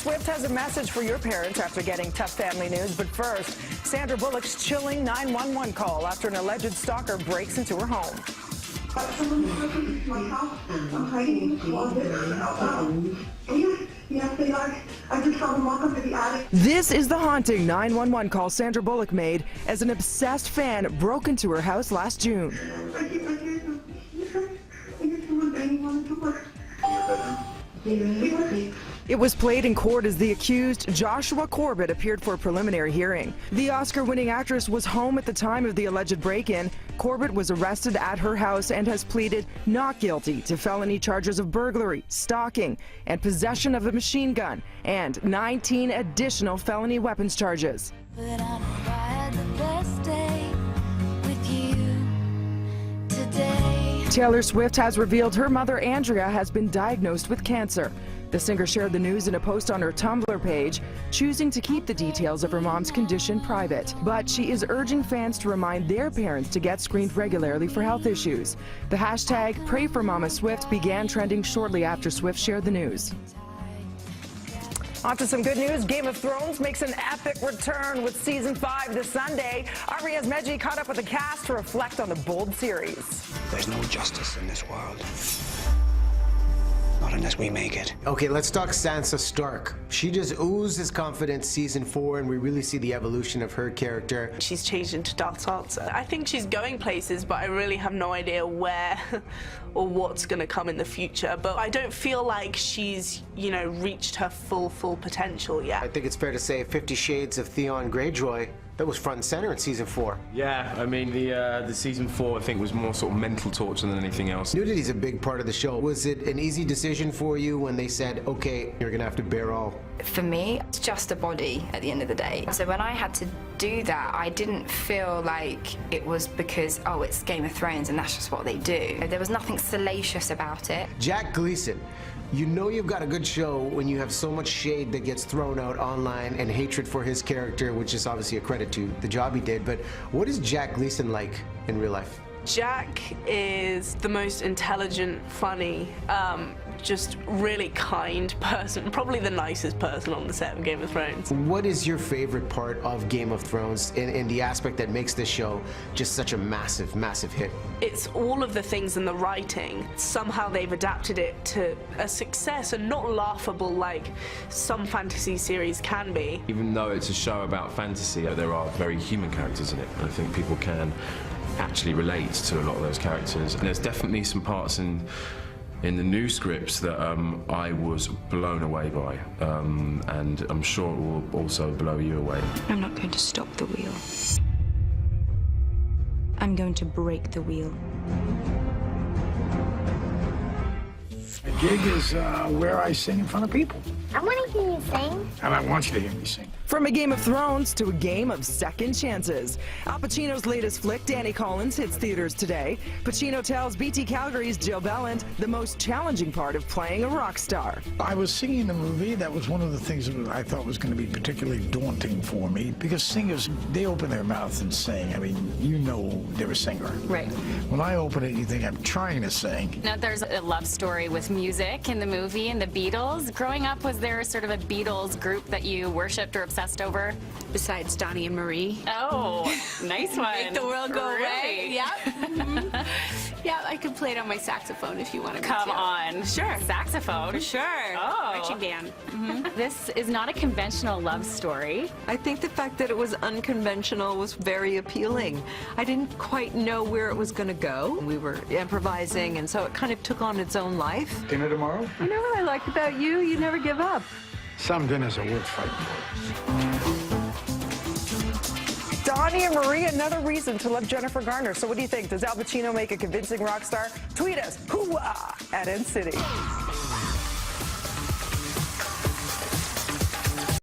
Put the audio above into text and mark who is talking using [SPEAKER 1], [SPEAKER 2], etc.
[SPEAKER 1] Swift has a message for your parents after getting tough family news. But first, Sandra Bullocks' chilling 911 call after an alleged stalker breaks into her home.
[SPEAKER 2] Someone broke into my house. I'm hiding in the closet. Yes, they are. I just saw them walk up to the attic.
[SPEAKER 1] This is the haunting 911 call Sandra Bullock made as an obsessed fan broke into her house last June.
[SPEAKER 2] I hear someone banging on the door.
[SPEAKER 1] It was played in court as the accused, Joshua Corbett, appeared for a preliminary hearing. The Oscar-winning actress was home at the time of the alleged break-in. Corbett was arrested at her house and has pleaded not guilty to felony charges of burglary, stalking, and possession of a machine gun, and 19 additional felony weapons charges.
[SPEAKER 3] But I know I had the best day with you today.
[SPEAKER 1] Taylor Swift has revealed her mother, Andrea, has been diagnosed with cancer. The singer shared the news in a post on her Tumblr page, choosing to keep the details of her mom's condition private. But she is urging fans to remind their parents to get screened regularly for health issues. The hashtag #PrayForMamaSwift began trending shortly after Swift shared the news. On to some good news. Game of Thrones makes an epic return with Season 5 this Sunday. Aria's Meji caught up with the cast to reflect on the bold series.
[SPEAKER 4] There's no justice in this world. Not unless we make it.
[SPEAKER 5] Okay, let's talk Sansa Stark. She just oozes confidence Season 4, and we really see the evolution of her character.
[SPEAKER 6] She's changed into Dark Sansa. I think she's going places, but I really have no idea where or what's going to come in the future. But I don't feel like she's, reached her full potential yet.
[SPEAKER 5] I think it's fair to say 50 Shades of Theon Greyjoy, that was front and center in Season 4.
[SPEAKER 7] Yeah, I mean, the Season 4, I think, was more sort of mental torture than anything else.
[SPEAKER 5] Nudity's a big part of the show. Was it an easy decision for you when they said, okay, you're gonna have to bear all?
[SPEAKER 8] For me, it's just a body at the end of the day. So when I had to do that, I didn't feel like it was because, oh, it's Game of Thrones and that's just what they do. There was nothing salacious about it.
[SPEAKER 5] Jack Gleeson. You know you've got a good show when you have so much shade that gets thrown out online and hatred for his character, which is obviously a credit to the job he did. But what is Jack Gleeson like in real life?
[SPEAKER 6] Jack is the most intelligent, funny, just really kind person, probably the nicest person on the set of Game of Thrones.
[SPEAKER 5] What is your favorite part of Game of Thrones in the aspect that makes this show just such a massive hit?
[SPEAKER 6] It's all of the things in the writing. Somehow they've adapted it to a success and not laughable like some fantasy series can be.
[SPEAKER 7] Even though it's a show about fantasy, there are very human characters in it. I think people can actually relate to a lot of those characters. And there's definitely some parts in the new scripts that I was blown away by, and I'm sure it will also blow you away.
[SPEAKER 9] I'm not going to stop the wheel. I'm going to break the wheel.
[SPEAKER 10] A gig is where I sing in front of people.
[SPEAKER 11] I want to hear you sing.
[SPEAKER 10] And I want you to hear me sing.
[SPEAKER 1] From a Game of Thrones to a game of second chances. Al Pacino's latest flick, Danny Collins, hits theaters today. Pacino tells BT Calgary's Jill Belland the most challenging part of playing a rock star.
[SPEAKER 10] I was singing in the movie. That was one of the things that I thought was going to be particularly daunting for me, because singers, they open their mouth and sing. I mean, they're a singer.
[SPEAKER 9] Right.
[SPEAKER 10] When I open it, you think I'm trying to sing.
[SPEAKER 12] Now, there's a love story with music in the movie and the Beatles. Growing up, was there sort of a Beatles group that you worshipped or obsessed over?
[SPEAKER 9] Besides Donnie and Marie.
[SPEAKER 12] Oh, nice one.
[SPEAKER 9] Make the world go away.
[SPEAKER 12] Really?
[SPEAKER 9] Yeah. Yeah, I could play it on my saxophone if you want to.
[SPEAKER 12] Come on.
[SPEAKER 9] Sure.
[SPEAKER 12] Saxophone?
[SPEAKER 9] For sure.
[SPEAKER 12] Oh.
[SPEAKER 9] Marching band.
[SPEAKER 12] This is not a conventional love story.
[SPEAKER 13] I think the fact that it was unconventional was very appealing. I didn't quite know where it was going to go. We were improvising, and so it kind of took on its own life.
[SPEAKER 10] Dinner tomorrow?
[SPEAKER 13] You know what I like about you? You never give up.
[SPEAKER 10] Some dinners are worth fighting for.
[SPEAKER 1] Donnie and Marie, another reason to love Jennifer Garner. So what do you think? Does Al Pacino make a convincing rock star? Tweet us, hoo-ah, at NCity.